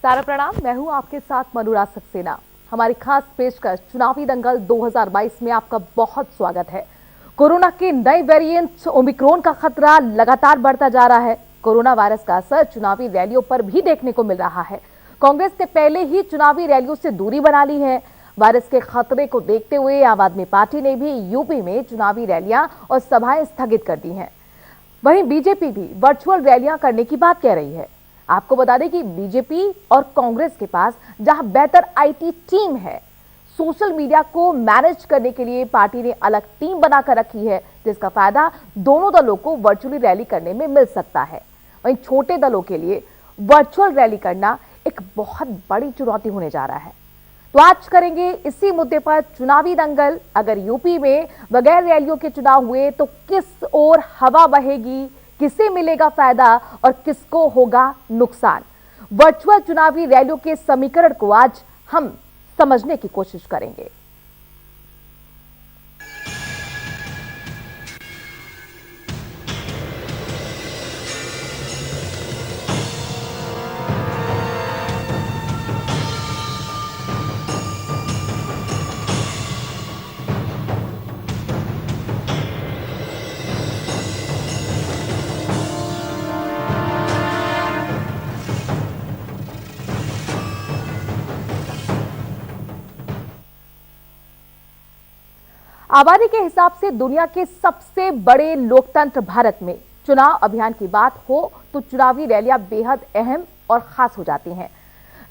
नमस्कार प्रणाम, मैं हूं आपके साथ मनोराज सक्सेना। हमारी खास पेशकश चुनावी दंगल 2022 में आपका बहुत स्वागत है। कोरोना के नए वेरिएंट ओमिक्रॉन का खतरा लगातार बढ़ता जा रहा है। कोरोना वायरस का असर चुनावी रैलियों पर भी देखने को मिल रहा है। कांग्रेस ने पहले ही चुनावी रैलियों से दूरी बना ली है। वायरस के खतरे को देखते हुए आम आदमी पार्टी ने भी यूपी में चुनावी रैलियां और सभाएं स्थगित कर दी हैं। वहीं बीजेपी भी वर्चुअल रैलियां करने की बात कह रही है। आपको बता दें कि बीजेपी और कांग्रेस के पास जहां बेहतर आईटी टीम है, सोशल मीडिया को मैनेज करने के लिए पार्टी ने अलग टीम बनाकर रखी है, जिसका फायदा दोनों दलों को वर्चुअली रैली करने में मिल सकता है। वहीं छोटे दलों के लिए वर्चुअल रैली करना एक बहुत बड़ी चुनौती होने जा रहा है। तो आज करेंगे इसी मुद्दे पर चुनावी दंगल। अगर यूपी में बगैर रैलियों के चुनाव हुए तो किस ओर हवा बहेगी, किसे मिलेगा फायदा और किसको होगा नुकसान? वर्चुअल चुनावी रैलियों के समीकरण को आज हम समझने की कोशिश करेंगे। आबादी के हिसाब से दुनिया के सबसे बड़े लोकतंत्र भारत में चुनाव अभियान की बात हो तो चुनावी रैलियां बेहद अहम और खास हो जाती हैं।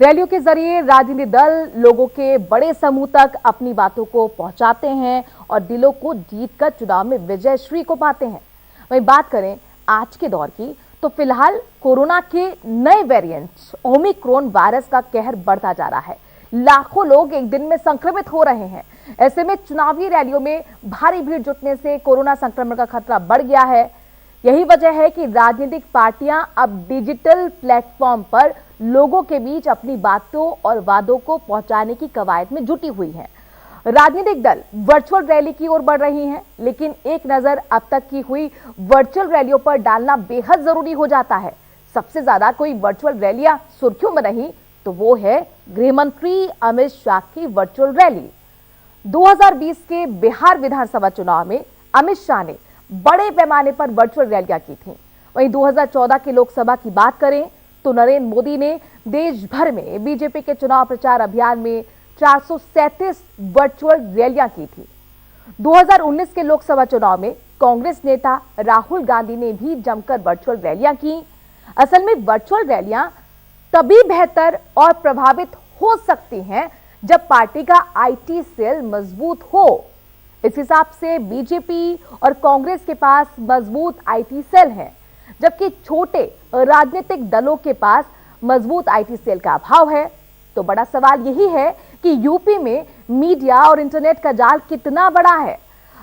रैलियों के जरिए राजनीतिक दल लोगों के बड़े समूह तक अपनी बातों को पहुंचाते हैं और दिलों को जीतकर चुनाव में विजयश्री को पाते हैं। वहीं बात करें आज के दौर की तो फिलहाल कोरोना के नए वेरिएंट ओमिक्रॉन वायरस का कहर बढ़ता जा रहा है। लाखों लोग एक दिन में संक्रमित हो रहे हैं। ऐसे में चुनावी रैलियों में भारी भीड़ जुटने से कोरोना संक्रमण का खतरा बढ़ गया है। यही वजह है कि राजनीतिक पार्टियां अब डिजिटल प्लेटफॉर्म पर लोगों के बीच अपनी बातों और वादों को पहुंचाने की कवायद में जुटी हुई हैं। राजनीतिक दल वर्चुअल रैली की ओर बढ़ रही हैं, लेकिन एक नजर अब तक की हुई वर्चुअल रैलियों पर डालना बेहद जरूरी हो जाता है। सबसे ज्यादा कोई वर्चुअल रैलियां सुर्खियों में रही तो वो है गृह मंत्री अमित शाह की वर्चुअल रैली। 2020 के बिहार विधानसभा चुनाव में अमित शाह ने बड़े पैमाने पर वर्चुअल रैलियां की थीं। वहीं 2014 के लोकसभा की बात करें तो नरेंद्र मोदी ने देश भर में बीजेपी के चुनाव प्रचार अभियान में 437 वर्चुअल रैलियां की थी। 2019 के लोकसभा चुनाव में कांग्रेस नेता राहुल गांधी ने भी जमकर वर्चुअल रैलियां की। असल में वर्चुअल रैलियां तभी बेहतर और प्रभावित हो सकती हैं जब पार्टी का आईटी सेल मजबूत हो। इस हिसाब से बीजेपी और कांग्रेस के पास मजबूत आईटी सेल है, जबकि छोटे राजनीतिक दलों के पास मजबूत आईटी सेल का अभाव है। तो बड़ा सवाल यही है कि यूपी में मीडिया और इंटरनेट का जाल कितना बड़ा है।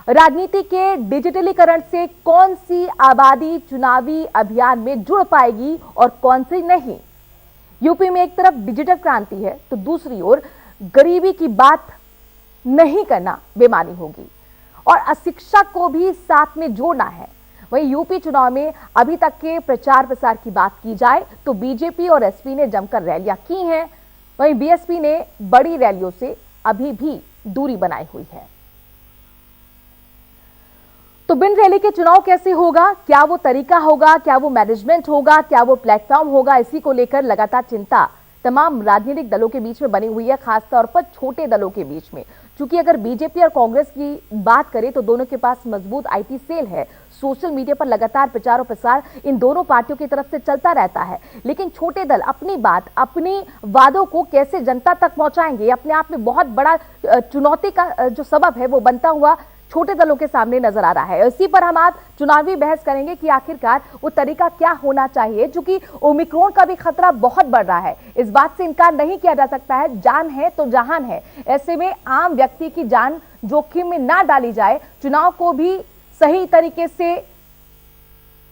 राजनीति के डिजिटलीकरण से कौन सी आबादी चुनावी अभियान में जुड़ पाएगी और कौन सी नहीं। यूपी में एक तरफ डिजिटल क्रांति है तो दूसरी ओर गरीबी की बात नहीं करना बेमानी होगी और अशिक्षा को भी साथ में जोड़ना है। वहीं यूपी चुनाव में अभी तक के प्रचार प्रसार की बात की जाए तो बीजेपी और एसपी ने जमकर रैलियां की हैं। वहीं बीएसपी ने बड़ी रैलियों से अभी भी दूरी बनाई हुई है। तो बिन रैली के चुनाव कैसे होगा? क्या वो तरीका होगा, क्या वो मैनेजमेंट होगा, क्या वो प्लेटफॉर्म होगा? इसी को लेकर लगातार चिंता तमाम राजनीतिक दलों के बीच में बनी हुई है, खासतौर पर छोटे दलों के बीच में। क्योंकि अगर बीजेपी और कांग्रेस की बात करें तो दोनों के पास मजबूत आईटी सेल है। सोशल मीडिया पर लगातार प्रचार और प्रसार इन दोनों पार्टियों की तरफ से चलता रहता है, लेकिन छोटे दल अपनी बात, अपनी वादों को कैसे जनता तक पहुंचाएंगे, अपने आप में बहुत बड़ा चुनौती का जो सबब है वो बनता हुआ छोटे दलों के सामने नजर आ रहा है। इसी पर हम आज चुनावी बहस करेंगे कि आखिरकार वो तरीका क्या होना चाहिए, क्योंकि ओमिक्रॉन का भी खतरा बहुत बढ़ रहा है। इस बात से इनकार नहीं किया जा सकता है, जान है तो जहान है। ऐसे में आम व्यक्ति की जान जोखिम में ना डाली जाए, चुनाव को भी सही तरीके से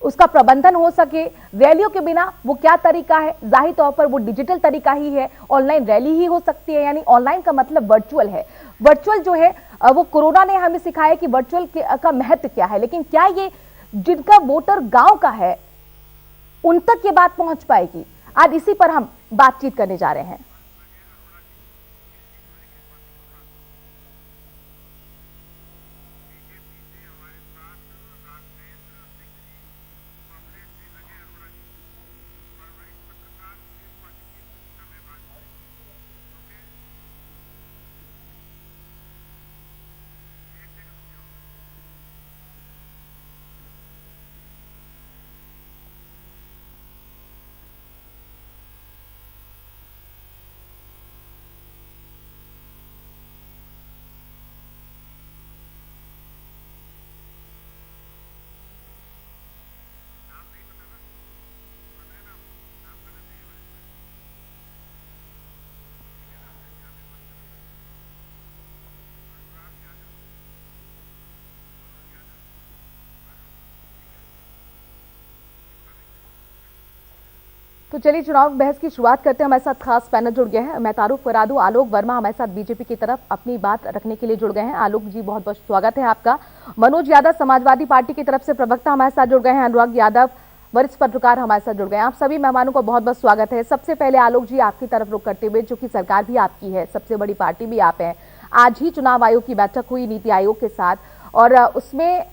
उसका प्रबंधन हो सके। रैलियों के बिना वो क्या तरीका है? जाहिर तौर पर वो डिजिटल तरीका ही है, ऑनलाइन रैली ही हो सकती है। यानी ऑनलाइन का मतलब वर्चुअल है। वर्चुअल जो है वो कोरोना ने हमें सिखाया कि वर्चुअल का महत्व क्या है, लेकिन क्या ये जिनका वोटर गांव का है उन तक ये बात पहुंच पाएगी? आज इसी पर हम बातचीत करने जा रहे हैं। तो चलिए चुनाव बहस की शुरुआत करते हैं। हमारे साथ खास पैनल जुड़ गए हैं। मैं तारुफ फरादू, आलोक वर्मा हमारे साथ बीजेपी की तरफ अपनी बात रखने के लिए जुड़ गए हैं। आलोक जी बहुत बहुत स्वागत है आपका। मनोज यादव समाजवादी पार्टी की तरफ से प्रवक्ता हमारे साथ जुड़ गए हैं। अनुराग यादव वरिष्ठ पत्रकार हमारे साथ जुड़ गए हैं। आप सभी मेहमानों का बहुत बहुत स्वागत है। सबसे पहले आलोक जी आपकी तरफ रुख करते हुए, चूंकि सरकार भी आपकी है, सबसे बड़ी पार्टी भी आप है, आज ही चुनाव आयोग की बैठक हुई नीति आयोग के साथ और उसमें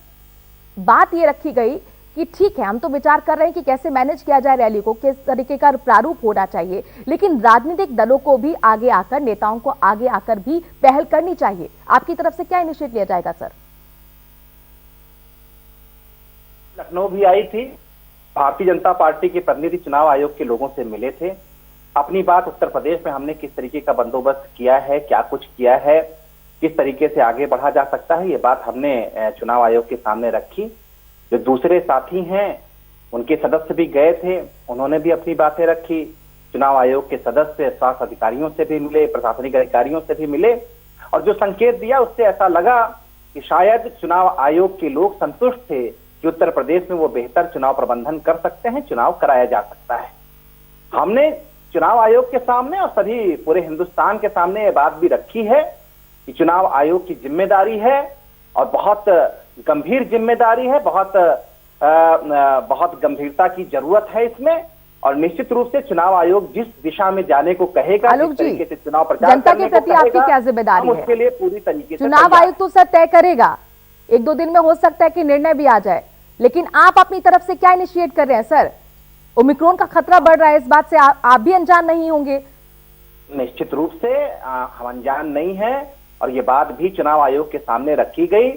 बात ये रखी गई कि ठीक है, हम तो विचार कर रहे हैं कि कैसे मैनेज किया जाए रैली को, किस तरीके का प्रारूप होना चाहिए, लेकिन राजनीतिक दलों को भी आगे आकर, नेताओं को आगे आकर भी पहल करनी चाहिए। आपकी तरफ से क्या इनिशिएटिव लिया जाएगा सर? लखनऊ भी आई थी, भारतीय जनता पार्टी के प्रतिनिधि चुनाव आयोग के लोगों से मिले थे। अपनी बात उत्तर प्रदेश में हमने किस तरीके का बंदोबस्त किया है, क्या कुछ किया है, किस तरीके से आगे बढ़ा जा सकता है, ये बात हमने चुनाव आयोग के सामने रखी। जो दूसरे साथी हैं उनके सदस्य भी गए थे, उन्होंने भी अपनी बातें रखी। चुनाव आयोग के सदस्य स्वास्थ्य अधिकारियों से भी मिले, प्रशासनिक अधिकारियों से भी मिले और जो संकेत दिया उससे ऐसा लगा कि शायद चुनाव आयोग के लोग संतुष्ट थे कि उत्तर प्रदेश में वो बेहतर चुनाव प्रबंधन कर सकते हैं, चुनाव कराया जा सकता है। हमने चुनाव आयोग के सामने और सभी पूरे हिंदुस्तान के सामने ये बात भी रखी है कि चुनाव आयोग की जिम्मेदारी है और बहुत गंभीर जिम्मेदारी है, बहुत गंभीरता की जरूरत है इसमें और निश्चित रूप से चुनाव आयोग जिस दिशा में जाने को कहेगा, जिस तरीके से चुनाव प्रचार जनता के प्रति आपकी क्या जिम्मेदारी है, उसके लिए पूरी तरीके से चुनाव आयोग तो सर तय करेगा। 1-2 दिन में हो सकता है कि निर्णय भी आ जाए, लेकिन आप अपनी तरफ से क्या इनिशिएट कर रहे हैं सर? ओमिक्रॉन का खतरा बढ़ रहा है, इस बात से आप भी अनजान नहीं होंगे। निश्चित रूप से हम अनजान नहीं है और ये बात भी चुनाव आयोग के सामने रखी गई।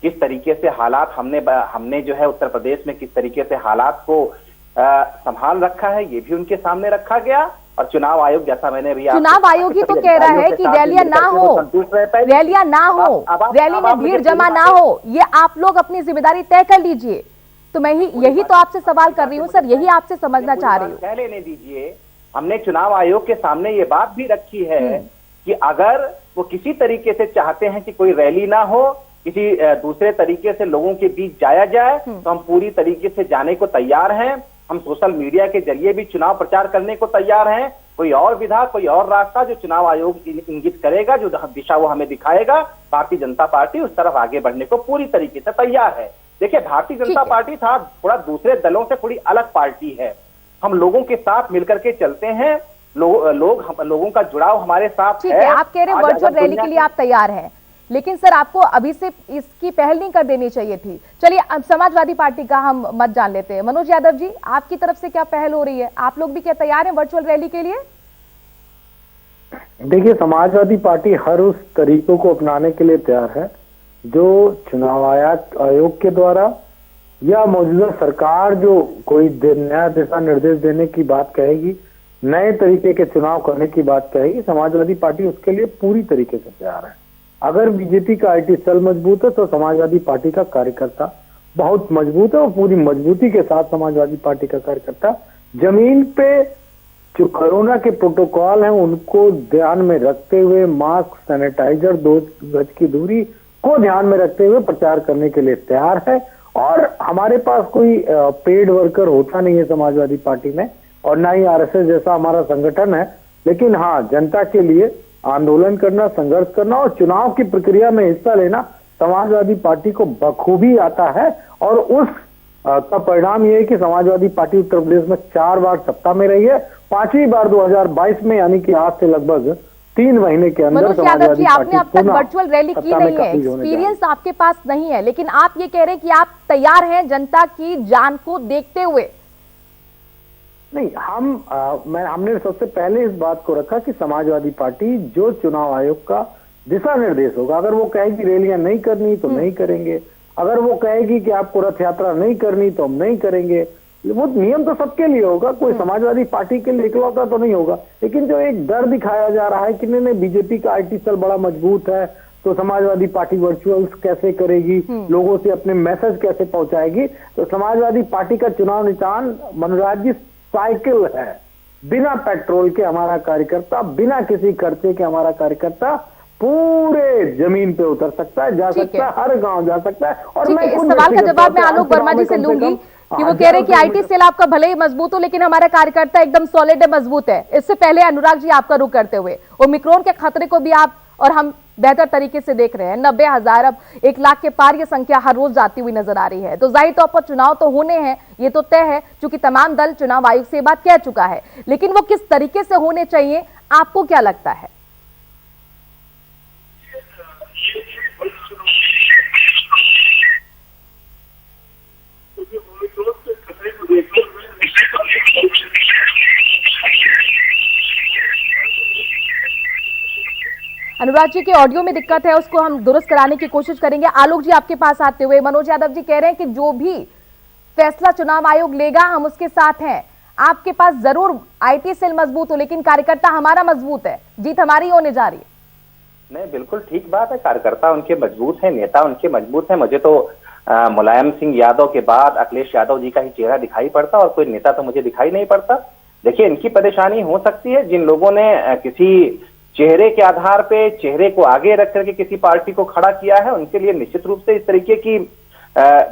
किस तरीके से हालात हमने जो है उत्तर प्रदेश में किस तरीके से हालात को संभाल रखा है, ये भी उनके सामने रखा गया। और चुनाव आयोग, जैसा मैंने भी चुनाव आयोग ही तो कह रहा है कि रैलियां ना हो, रैलियां ना हो, रैली में भीड़ जमा ना हो, ये आप लोग अपनी जिम्मेदारी तय कर लीजिए। तो मैं यही तो आपसे सवाल कर रही हूँ सर, यही आपसे समझना चाह रही हूँ। कह लेने दीजिए, हमने चुनाव आयोग के सामने ये बात भी रखी है कि अगर वो किसी तरीके से चाहते हैं कि कोई रैली ना हो, किसी दूसरे तरीके से लोगों के बीच जाया जाए, तो हम पूरी तरीके से जाने को तैयार हैं। हम सोशल मीडिया के जरिए भी चुनाव प्रचार करने को तैयार हैं। कोई और विधा, कोई और रास्ता जो चुनाव आयोग इंगित करेगा, जो दिशा वो हमें दिखाएगा, भारतीय जनता पार्टी उस तरफ आगे बढ़ने को पूरी तरीके से तैयार है। देखिए, भारतीय जनता पार्टी था थोड़ा दूसरे दलों से थोड़ी अलग पार्टी है। हम लोगों के साथ मिलकर के चलते हैं, लोगों का जुड़ाव हमारे साथ है। आप कह रहे हैं वर्चुअल रैली के लिए आप तैयार हैं, लेकिन सर आपको अभी से इसकी पहल नहीं कर देनी चाहिए थी। चलिए अब समाजवादी पार्टी का हम मत जान लेते हैं। मनोज यादव जी, आपकी तरफ से क्या पहल हो रही है? आप लोग भी क्या तैयार हैं वर्चुअल रैली के लिए? देखिए, समाजवादी पार्टी हर उस तरीकों को अपनाने के लिए तैयार है जो चुनाव आयोग के द्वारा या मौजूदा सरकार जो कोई नया दिशा निर्देश देने की बात कहेगी, नए तरीके के चुनाव करने की बात कहेगी, समाजवादी पार्टी उसके लिए पूरी तरीके से तैयार है। अगर बीजेपी का आईटी सेल मजबूत है तो समाजवादी पार्टी का कार्यकर्ता बहुत मजबूत है और पूरी मजबूती के साथ समाजवादी पार्टी का कार्यकर्ता जमीन पे जो कोरोना के प्रोटोकॉल हैं उनको ध्यान में रखते हुए, मास्क, सैनिटाइजर, 2 गज की दूरी को ध्यान में रखते हुए प्रचार करने के लिए तैयार है। और हमारे पास कोई पेड वर्कर होता नहीं है समाजवादी पार्टी में और ना ही आरएसएस जैसा हमारा संगठन है, लेकिन हाँ, जनता के लिए आंदोलन करना, संघर्ष करना और चुनाव की प्रक्रिया में हिस्सा लेना समाजवादी पार्टी को बखूबी आता है। और उस का परिणाम यह है कि समाजवादी पार्टी उत्तर प्रदेश में 4 बार सत्ता में रही है 5वीं बार 2022 में, यानी कि आज से लगभग 3 महीने के अंदर मनोज यादव जी, समाजवादी आपने अब पार्टी तक वर्चुअल रैली की नहीं है, एक्सपीरियंस आपके पास नहीं है, लेकिन आप ये कह रहे हैं कि आप तैयार हैं जनता की जान को देखते हुए। नहीं, हमने सबसे पहले इस बात को रखा कि समाजवादी पार्टी जो चुनाव आयोग का दिशा निर्देश होगा, अगर वो कहेगी रैलियां नहीं करनी तो नहीं करेंगे, अगर वो कहेगी कि आपको रथ यात्रा नहीं करनी तो हम नहीं करेंगे। वो नियम तो सबके लिए होगा, कोई समाजवादी पार्टी के लिए इकलौता तो नहीं होगा। लेकिन जो एक डर दिखाया जा रहा है कि नहीं बीजेपी का आईटी सेल बड़ा मजबूत है, तो समाजवादी पार्टी वर्चुअल्स कैसे करेगी, लोगों से अपने मैसेज कैसे पहुंचाएगी, तो समाजवादी पार्टी का चुनाव निशान मनोज जी साइकिल है। बिना पेट्रोल के हमारा कार्यकर्ता, बिना किसी खर्चे के हमारा कार्यकर्ता पूरे जमीन पे उतर सकता है, जा सकता है, हर गांव जा सकता है। और मैं इस सवाल का जवाब मैं आलोक वर्मा जी से लूंगी कि वो कह रहे हैं कि आईटी सेल आपका भले ही मजबूत हो, लेकिन हमारा कार्यकर्ता एकदम सॉलिड है, मजबूत है। इससे पहले अनुराग जी आपका रुख करते हुए, ओमिक्रॉन के खतरे को भी आप और हम बेहतर तरीके से देख रहे हैं। 90,000 अब 1 लाख के पार ये संख्या हर रोज जाती हुई नजर आ रही है। तो जाहिर तौर पर चुनाव तो होने हैं, ये तो तय है, क्योंकि तमाम दल चुनाव आयोग से बात कह चुका है, लेकिन वो किस तरीके से होने चाहिए, आपको क्या लगता है? अनुराग जी के ऑडियो में दिक्कत है, उसको हम दुरुस्त कराने की कोशिश करेंगे। आलोक जी आपके पास आते हुए, मनोज यादव जी कह रहे हैं कि जो भी फैसला चुनाव आयोग लेगा हम उसके साथ हैं। आपके पास जरूर आईटी सेल मजबूत हो, लेकिन कार्यकर्ता हमारा मजबूत है, जीत हमारी होने जा रही है। नहीं, बिल्कुल ठीक बात है, कार्यकर्ता उनके मजबूत है, नेता उनके मजबूत है। मुझे तो मुलायम सिंह यादव के बाद अखिलेश यादव जी का ही चेहरा दिखाई पड़ता, और कोई नेता तो मुझे दिखाई नहीं पड़ता। देखिए, इनकी परेशानी हो सकती है, जिन लोगों ने किसी चेहरे के आधार पे, चेहरे को आगे रख करके किसी पार्टी को खड़ा किया है, उनके लिए निश्चित रूप से इस तरीके की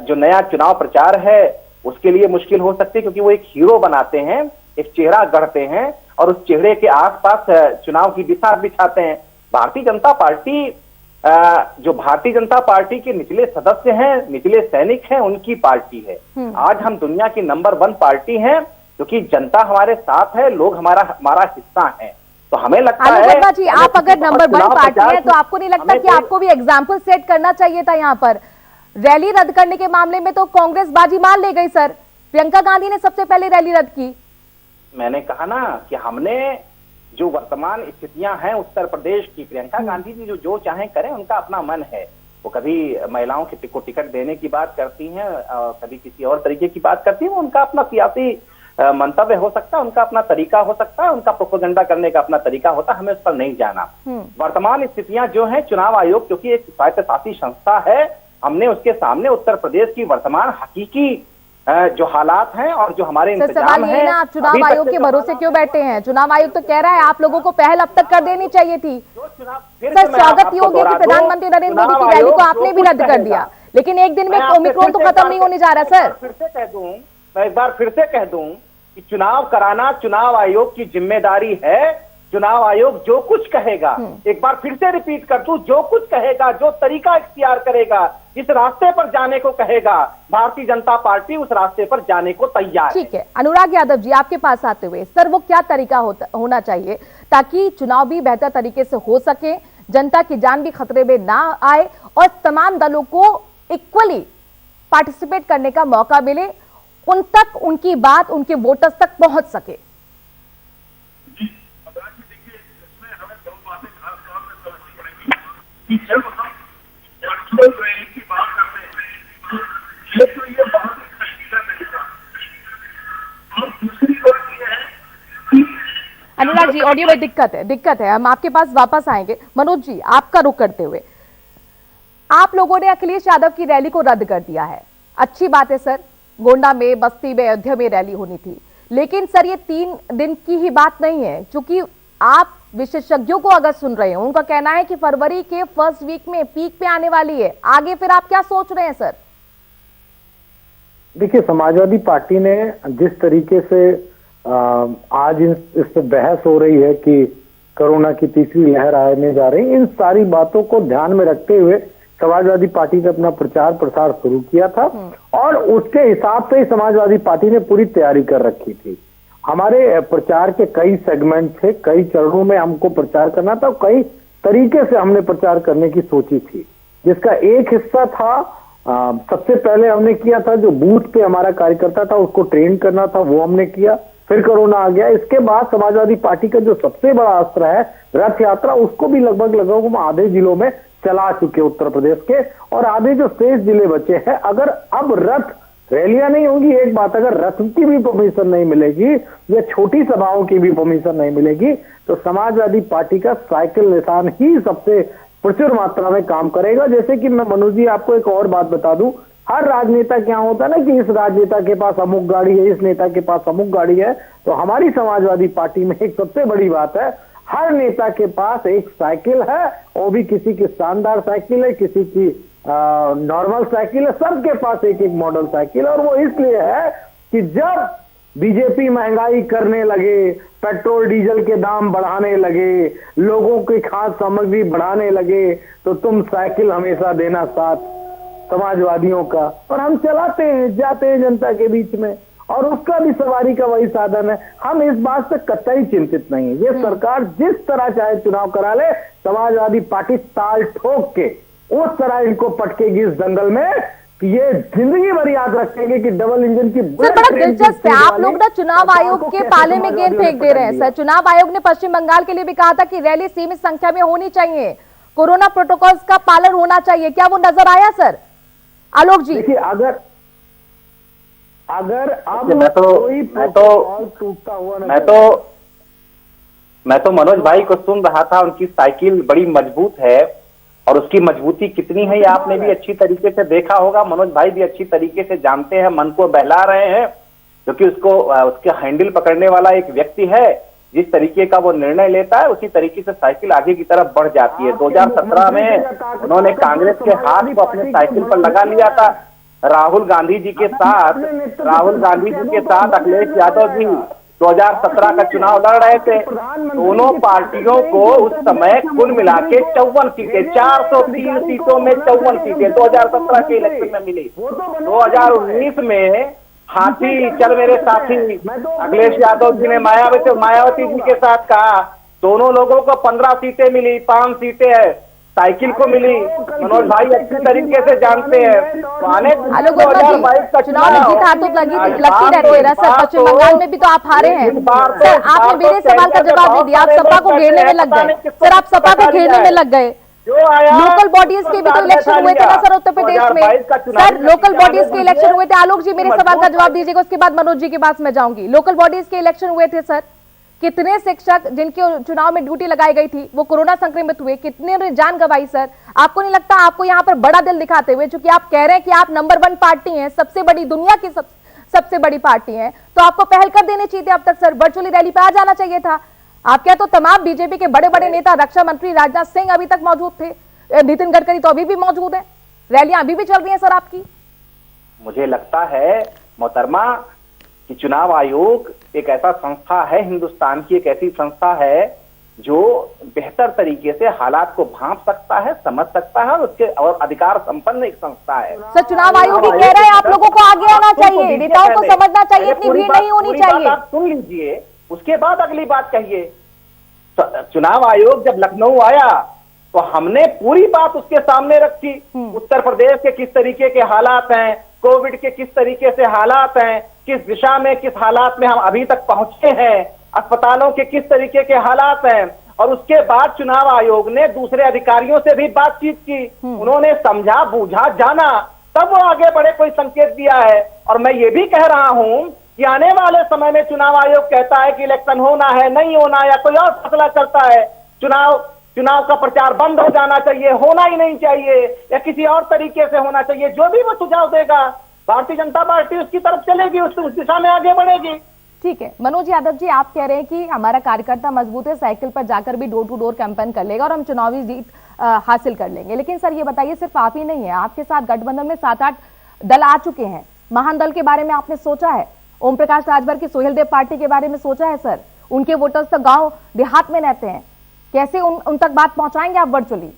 जो नया चुनाव प्रचार है उसके लिए मुश्किल हो सकती है, क्योंकि वो एक हीरो बनाते हैं, एक चेहरा गढ़ते हैं और उस चेहरे के आसपास चुनाव की दिशा बिछाते हैं। भारतीय जनता पार्टी जो भारतीय जनता पार्टी के निचले सदस्य हैं, निचले सैनिक हैं, उनकी पार्टी है। आज हम दुनिया की नंबर 1 पार्टी हैं, क्योंकि जनता हमारे साथ है, लोग हमारा हिस्सा है। तो हमें लगता है जी, आप अगर नंबर 1 पार्टी है, तो आपको नहीं लगता कि आपको भी एग्जाम्पल सेट करना चाहिए था? यहाँ पर रैली रद्द करने के मामले में तो कांग्रेस बाजी मार ले गई सर, प्रियंका गांधी ने सबसे पहले रैली रद्द की। मैंने कहा ना कि हमने जो वर्तमान स्थितियां हैं उत्तर प्रदेश की, प्रियंका गांधी जी जो चाहें करें, उनका अपना मन है। वो कभी महिलाओं को टिकट देने की बात करती हैं, कभी किसी और तरीके की बात करती है, उनका अपना सियासी मंतव्य हो सकता है, उनका अपना तरीका हो सकता है, उनका प्रोपेगेंडा करने का अपना तरीका होता है, हमें उस पर नहीं जाना। वर्तमान स्थितियां जो है, चुनाव आयोग क्योंकि एक स्वायत्तशासी संस्था है, हमने उसके सामने उत्तर प्रदेश की वर्तमान हकीकी जो हालात हैं और जो हमारे इंतजाम हैं, आप चुनाव आयोग के भरोसे क्यों बैठे हैं? चुनाव आयोग तो कह रहा है आप लोगों को पहल अब तक कर देनी चाहिए थी। सर, स्वागत योग्य कि प्रधानमंत्री नरेंद्र मोदी की रैली को आपने भी रद्द कर दिया, लेकिन एक दिन में ओमिक्रॉन तो खत्म नहीं होने जा रहा। सर, मैं एक बार फिर से कह दूं कि चुनाव कराना चुनाव आयोग की जिम्मेदारी है। चुनाव आयोग जो कुछ कहेगा, एक बार फिर से रिपीट कर दूं, जो कुछ कहेगा, जो तरीका इख्तियार करेगा, जिस रास्ते पर जाने को कहेगा, भारतीय जनता पार्टी उस रास्ते पर जाने को तैयार है। ठीक है, अनुराग यादव जी आपके पास आते हुए, सर वो क्या तरीका होना चाहिए ताकि चुनाव भी बेहतर तरीके से हो सके, जनता की जान भी खतरे में ना आए और तमाम दलों को इक्वली पार्टिसिपेट करने का मौका मिले, उन तक उनकी बात उनके वोटर्स तक पहुंच सके? कि जब हम वर्चुअल रैली की बात करते हैं तो ये बहुत ही खर्चीला तरीका, और दूसरी बात यह है कि अनुराग जी ऑडियो में दिक्कत है, हम आपके पास वापस आएंगे। मनोज जी आपका रुख करते हुए, आप लोगों ने अखिलेश यादव की रैली को रद्द कर दिया है, अच्छी बात है सर, गोंडा में, बस्ती में, अयोध्या में रैली होनी थी, लेकिन सर ये 3 दिन की ही बात नहीं है, क्योंकि आप विशेषज्ञों को अगर सुन रहे हैं, उनका कहना है कि फरवरी के फर्स्ट वीक में पीक पे आने वाली है, आगे फिर आप क्या सोच रहे हैं सर? देखिए, समाजवादी पार्टी ने जिस तरीके से आज इस पे बहस हो रही है कि कोरोना की तीसरी लहर आने जा रही, इन सारी बातों को ध्यान में रखते हुए समाजवादी पार्टी ने अपना प्रचार प्रसार शुरू किया था और उसके हिसाब से ही समाजवादी पार्टी ने पूरी तैयारी कर रखी थी। हमारे प्रचार के कई सेगमेंट थे, कई चरणों में हमको प्रचार करना था, कई तरीके से हमने प्रचार करने की सोची थी, जिसका एक हिस्सा था सबसे पहले हमने किया था जो बूथ पे हमारा कार्यकर्ता था उसको ट्रेन करना था, वो हमने किया। फिर कोरोना आ गया। इसके बाद समाजवादी पार्टी का जो सबसे बड़ा अस्त्र है रथ यात्रा, उसको भी लगभग हम आधे जिलों में चला चुके उत्तर प्रदेश के, और आधे जो शेष जिले बचे हैं, अगर अब रथ रैलियां नहीं होंगी, एक बात, अगर रथ की भी परमिशन नहीं मिलेगी या छोटी सभाओं की भी परमिशन नहीं मिलेगी, तो समाजवादी पार्टी का साइकिल निशान ही सबसे प्रचुर मात्रा में काम करेगा। जैसे कि मैं मनोज जी आपको एक और बात बता दूं, हर राजनेता क्या होता है ना कि इस राजनेता के पास अमुक गाड़ी है, इस नेता के पास अमुक गाड़ी है, तो हमारी समाजवादी पार्टी में एक सबसे बड़ी बात है, हर नेता के पास एक साइकिल है, वो भी किसी की शानदार साइकिल है, किसी की नॉर्मल साइकिल है, सबके पास एक एक मॉडल साइकिल है। और वो इसलिए है कि जब बीजेपी महंगाई करने लगे, पेट्रोल डीजल के दाम बढ़ाने लगे, लोगों की खाद्य सामग्री बढ़ाने लगे, तो तुम साइकिल हमेशा देना साथ समाजवादियों का, और हम चलाते हैं, जाते हैं जनता के बीच में, और उसका भी सवारी का वही साधन है। हम इस बात से कतई चिंतित नहीं है। ये सरकार जिस तरह चाहे चुनाव करा ले, समाजवादी पार्टी ताल ठोक के उस तरह इनको पटकेगी इस दंगल में कि ये जिंदगी भर याद रखेंगे कि डबल इंजन की सर बड़ा दिलचस्प है, आप लोग ना चुनाव आयोग के पाले में गेंद फेंक दे रहे हैं। सर चुनाव आयोग ने पश्चिम बंगाल के लिए भी कहा था कि रैली सीमित संख्या में होनी चाहिए, कोरोना प्रोटोकॉल्स का पालन होना चाहिए, क्या वो नजर आया सर आलोक जी? देखिए, अगर अब मैं तो मनोज भाई को सुन रहा था, उनकी साइकिल बड़ी मजबूत है, और उसकी मजबूती कितनी है ये आपने भी अच्छी तरीके से देखा होगा। मनोज भाई भी अच्छी तरीके से जानते हैं, मन को बहला रहे हैं, क्योंकि उसके हैंडल पकड़ने वाला एक व्यक्ति है, जिस तरीके का वो निर्णय लेता है उसी तरीके से साइकिल आगे की तरफ बढ़ जाती है। 2017 में उन्होंने कांग्रेस के हाथ को अपने साइकिल पर लगा लिया था। राहुल गांधी जी के साथ अखिलेश यादव जी 2017 का चुनाव लड़ रहे थे। दोनों पार्टियों को उस समय कुल मिला के 54 सीटें, 403 सीटों में 54 सीटें 2017 के इलेक्शन में मिली। 2019 में हाथी चल मेरे साथी अखिलेश यादव जी ने मायावती जी के साथ कहा, दोनों लोगों को 15 सीटें मिली, 5 सीटें है साइकिल को मिली। मनोज भाई अच्छी तरीके से जानते हैं। चुनाव में जीत हार तो लगती रहती है सर, पश्चिम बंगाल में भी तो आप हारे हैं। सर आपने मेरे सवाल का जवाब नहीं दिया, आप सपा को घेरने में लग गए। सर आप सपा को घेरने में लग गए। लोकल बॉडीज के भी तो इलेक्शन हुए थे ना सर उत्तर प्रदेश में। सर लोकल बॉडीज के इलेक्शन हुए थे। आलोक जी मेरे सवाल का जवाब दीजिएगा, उसके बाद मनोज जी के पास मैं जाऊंगी। लोकल बॉडीज के इलेक्शन हुए थे सर, कितने शिक्षक जिनके चुनाव में ड्यूटी लगाई गई थी वो कोरोना संक्रमित हुए, कितने ने जान गंवाई सर? आपको नहीं लगता आपको यहाँ पर बड़ा दिल दिखाते हुए, चूंकि आप कह रहे हैं कि आप नंबर 1 पार्टी हैं, सबसे बड़ी दुनिया की सबसे बड़ी पार्टी है, तो आपको पहल कर देनी चाहिए थी अब तक सर, वर्चुअली रैली पे आ जाना चाहिए था। आप क्या तो तमाम बीजेपी के बड़े बड़े नेता, रक्षा मंत्री राजनाथ सिंह अभी तक मौजूद थे, नितिन गडकरी तो अभी भी मौजूद है, रैलियां अभी भी चल रही है सर आपकी। मुझे लगता है मोहतरमा कि चुनाव आयोग एक ऐसा संस्था है, हिंदुस्तान की एक ऐसी संस्था है जो बेहतर तरीके से हालात को भांप सकता है, समझ सकता है, और अधिकार संपन्न एक संस्था है। सर चुनाव आयोग भी कह रहा है आप लोगों को आगे आना चाहिए, नेताओं को समझना चाहिए, इतनी भीड़ नहीं होनी चाहिए। आप सुन लीजिए, उसके बाद अगली बात कहिए। चुनाव आयोग जब लखनऊ आया तो हमने पूरी बात उसके सामने रखी, उत्तर प्रदेश के किस तरीके के हालात हैं, कोविड के किस तरीके से हालात हैं, किस दिशा में किस हालात में हम अभी तक पहुंचे हैं, अस्पतालों के किस तरीके के हालात हैं। और उसके बाद चुनाव आयोग ने दूसरे अधिकारियों से भी बातचीत की, उन्होंने समझा, बूझा, जाना, तब वो आगे बढ़े, कोई संकेत दिया है। और मैं ये भी कह रहा हूं कि आने वाले समय में चुनाव आयोग कहता है कि इलेक्शन होना है, नहीं होना, या कोई और फैसला करता है, चुनाव का प्रचार बंद हो जाना चाहिए, होना ही नहीं चाहिए, या किसी और तरीके से होना चाहिए, जो भी वो सुझाव देगा भारतीय जनता पार्टी उसकी तरफ चलेगी, उस दिशा में आगे बढ़ेगी। ठीक है मनोज यादव जी, आप कह रहे हैं कि हमारा कार्यकर्ता मजबूत है, साइकिल पर जाकर भी डोर टू डोर कैंपेन कर लेगा और हम चुनावी जीत हासिल कर लेंगे। लेकिन सर ये बताइए, सिर्फ आप ही नहीं है, आपके साथ गठबंधन में 7-8 दल आ चुके हैं। महान दल के बारे में आपने सोचा है? ओम प्रकाश राजभर की सोहेल देव पार्टी के बारे में सोचा है सर? उनके वोटर्स तो गाँव देहात में रहते हैं, कैसे उन तक बात पहुंचाएंगे आप वर्चुअली?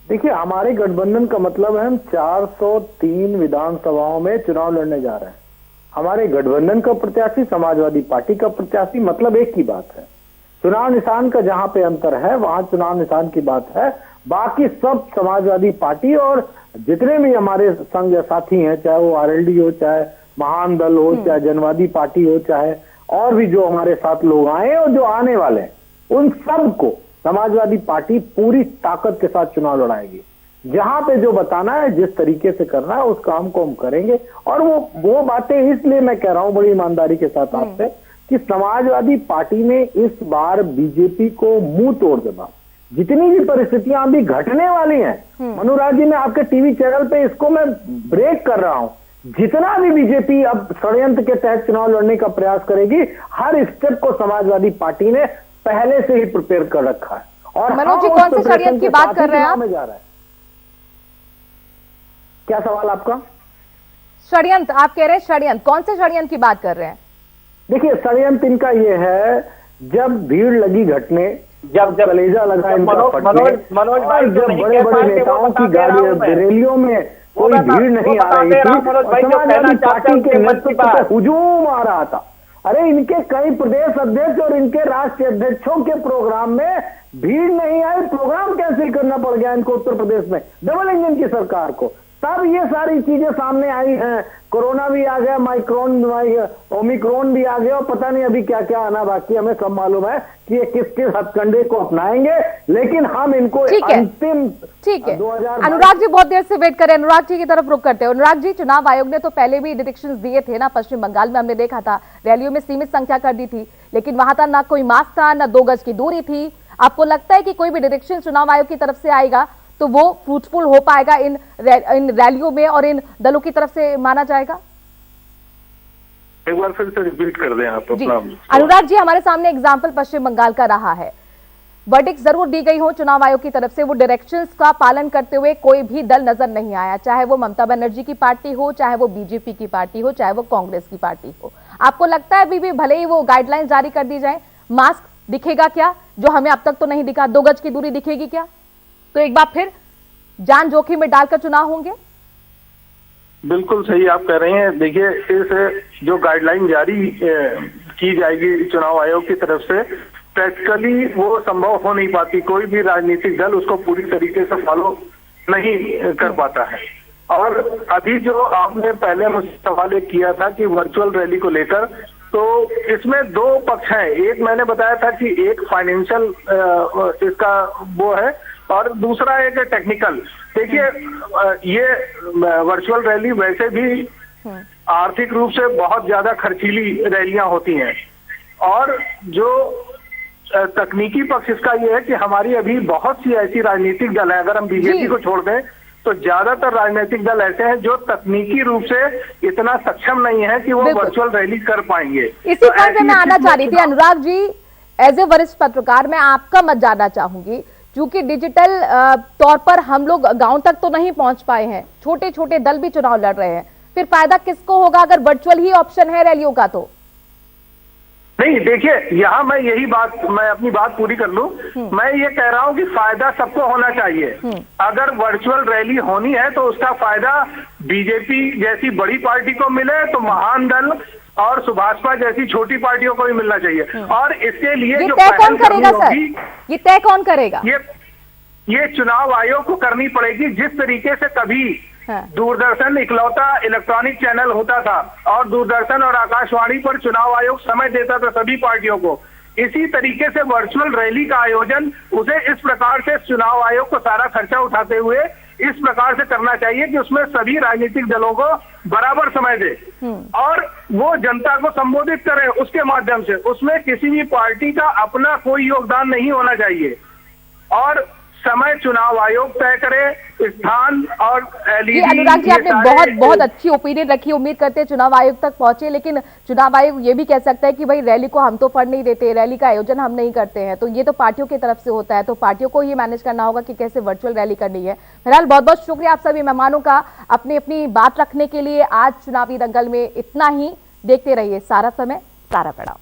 देखिए, हमारे गठबंधन का मतलब है हम 403 विधानसभाओं में चुनाव लड़ने जा रहे हैं। हमारे गठबंधन का प्रत्याशी, समाजवादी पार्टी का प्रत्याशी, मतलब एक ही बात है। चुनाव निशान का जहां पे अंतर है वहां चुनाव निशान की बात है। बाकी सब समाजवादी पार्टी और जितने भी हमारे संघ या साथी हैं, चाहे वो आरएलडी हो, चाहे महान दल हो, चाहे जनवादी पार्टी हो, चाहे और भी जो हमारे साथ लोग आए और जो आने वाले हैं, उन सबको समाजवादी पार्टी पूरी ताकत के साथ चुनाव लड़ाएगी। जहां पे जो बताना है, जिस तरीके से करना है, उस काम को हम करेंगे। और वो बातें इसलिए मैं कह रहा हूं बड़ी ईमानदारी के साथ आपसे कि समाजवादी पार्टी ने इस बार बीजेपी को मुंह तोड़ जवाब, जितनी भी परिस्थितियां अभी घटने वाली हैं, मनुराज जी, मैं आपके टीवी चैनल पे इसको मैं ब्रेक कर रहा हूं, जितना भी बीजेपी अब षड्यंत्र के तहत चुनाव लड़ने का प्रयास करेगी, हर स्टेप को समाजवादी पार्टी ने पहले से ही प्रिपेयर कर रखा है। और मनोज जी, कौन से षड्यंत्र की बात कर रहे हैं आप? जा रहा है। क्या सवाल आपका? षड्यंत्र आप कह रहे हैं, षड्यंत्र कौन से षड्यंत्र की बात कर रहे हैं? देखिए, षड्यंत्र इनका ये है, जब भीड़ लगी घटने, जब कलेजा लगा इनका फटने, मनोज भाई, और जब बड़े बड़े नेताओं की गाड़ी रैलियों में कोई भीड़ नहीं आ रही थी, समाजवादी पार्टी के नेतृत्व पे हुजूम आ रहा था। अरे इनके कई प्रदेश अध्यक्ष और इनके राष्ट्रीय अध्यक्षों के प्रोग्राम में भीड़ नहीं आई, प्रोग्राम कैंसिल करना पड़ गया इनको उत्तर प्रदेश में, डबल इंजन की सरकार को। तब ये सारी चीजें सामने आई हैं। कोरोना भी आ गया, ओमिक्रॉन भी आ गया, और पता नहीं अभी क्या क्या आना बाकी। हमें सब मालूम है कि ये किस किस हथकंडे को अपनाएंगे, लेकिन हम इनको अंतिम ठीक है। अनुराग जी बहुत देर से वेट कर रहे हैं, अनुराग जी की तरफ रुक करते हैं। अनुराग जी, चुनाव आयोग ने तो पहले भी डिरेक्शंस दिए थे ना, पश्चिम बंगाल में हमने देखा था, रैलियों में सीमित संख्या कर दी थी, लेकिन वहां था ना कोई मास्क था, ना 2 गज की दूरी थी। आपको लगता है कि कोई भी डायरेक्शन चुनाव आयोग की तरफ से आएगा तो वो फ्रूटफुल हो पाएगा इन रैलियों में और इन दलों की तरफ से माना जाएगा? एक बार फिर से रिपीट कर दें आप अपना। अनुराग जी, हमारे सामने एग्जाम्पल पश्चिम बंगाल का रहा है, वर्डिक्ट जरूर दी गई हो चुनाव आयोग की तरफ से, वो डायरेक्शंस का पालन करते हुए कोई भी दल नजर नहीं आया, चाहे वो ममता बनर्जी की पार्टी हो, चाहे वो बीजेपी की पार्टी हो, चाहे वो कांग्रेस की पार्टी हो। आपको लगता है अभी भी भले ही वो गाइडलाइंस जारी कर दी जाए, मास्क दिखेगा क्या, जो हमें अब तक तो नहीं दिखा? 2 गज की दूरी दिखेगी क्या? तो एक बार फिर जान जोखिम में डालकर चुनाव होंगे? बिल्कुल सही आप कह रहे हैं। देखिए, इस जो गाइडलाइन जारी की जाएगी चुनाव आयोग की तरफ से, प्रैक्टिकली वो संभव हो नहीं पाती। कोई भी राजनीतिक दल उसको पूरी तरीके से फॉलो नहीं कर पाता है। और अभी जो आपने पहले मुझसे सवाल किया था कि वर्चुअल रैली को लेकर, तो इसमें 2 पक्ष हैं। एक मैंने बताया था कि एक फाइनेंशियल इसका वो है, और दूसरा एक टेक्निकल। देखिए, ये वर्चुअल रैली वैसे भी आर्थिक रूप से बहुत ज्यादा खर्चीली रैलियां होती हैं, और जो तकनीकी पक्ष इसका ये है कि हमारी अभी बहुत सी ऐसी राजनीतिक दल है, अगर हम बीजेपी को छोड़ दें तो ज्यादातर राजनीतिक दल ऐसे हैं जो तकनीकी रूप से इतना सक्षम नहीं है कि वो वर्चुअल रैली कर पाएंगे। इसी पॉइंट पे मैं आना चाह रही थी अनुराग जी, एज ए वरिष्ठ पत्रकार मैं आपका मत जानना चाहूंगी, क्योंकि डिजिटल तौर पर हम लोग गांव तक तो नहीं पहुंच पाए हैं, छोटे छोटे दल भी चुनाव लड़ रहे हैं, फिर फायदा किसको होगा अगर वर्चुअल ही ऑप्शन है रैलियों का? तो नहीं, देखिए, यहाँ मैं अपनी बात पूरी कर लूं। मैं ये कह रहा हूं कि फायदा सबको होना चाहिए। अगर वर्चुअल रैली होनी है तो उसका फायदा बीजेपी जैसी बड़ी पार्टी को मिले, तो महान दल और सुभाषपा जैसी छोटी पार्टियों को भी मिलना चाहिए। और इसके लिए जो तय कौन करेगा सर? ये तय कौन करेगा? ये चुनाव आयोग को करनी पड़ेगी। जिस तरीके से कभी दूरदर्शन इकलौता इलेक्ट्रॉनिक चैनल होता था और दूरदर्शन और आकाशवाणी पर चुनाव आयोग समय देता था सभी पार्टियों को, इसी तरीके से वर्चुअल रैली का आयोजन उसे इस प्रकार से चुनाव आयोग को सारा खर्चा उठाते हुए इस प्रकार से करना चाहिए कि उसमें सभी राजनीतिक दलों को बराबर समय दे और वो जनता को संबोधित करे उसके माध्यम से। उसमें किसी भी पार्टी का अपना कोई योगदान नहीं होना चाहिए और समय चुनाव आयोग तय करे, स्थान और एलईडी। अनुराग जी, आपने बहुत अच्छी ओपिनियन रखी, उम्मीद करते हैं चुनाव आयोग तक पहुंचे, लेकिन चुनाव आयोग ये भी कह सकता है कि भाई रैली को हम तो फंड नहीं देते, रैली का आयोजन हम नहीं करते हैं, तो ये तो पार्टियों की तरफ से होता है, तो पार्टियों को ही मैनेज करना होगा कि कैसे वर्चुअल रैली करनी है। फिलहाल बहुत बहुत शुक्रिया आप सभी मेहमानों का अपनी अपनी बात रखने के लिए। आज चुनावी दंगल में इतना ही, देखते रहिए सारा समय सारा पड़ाव।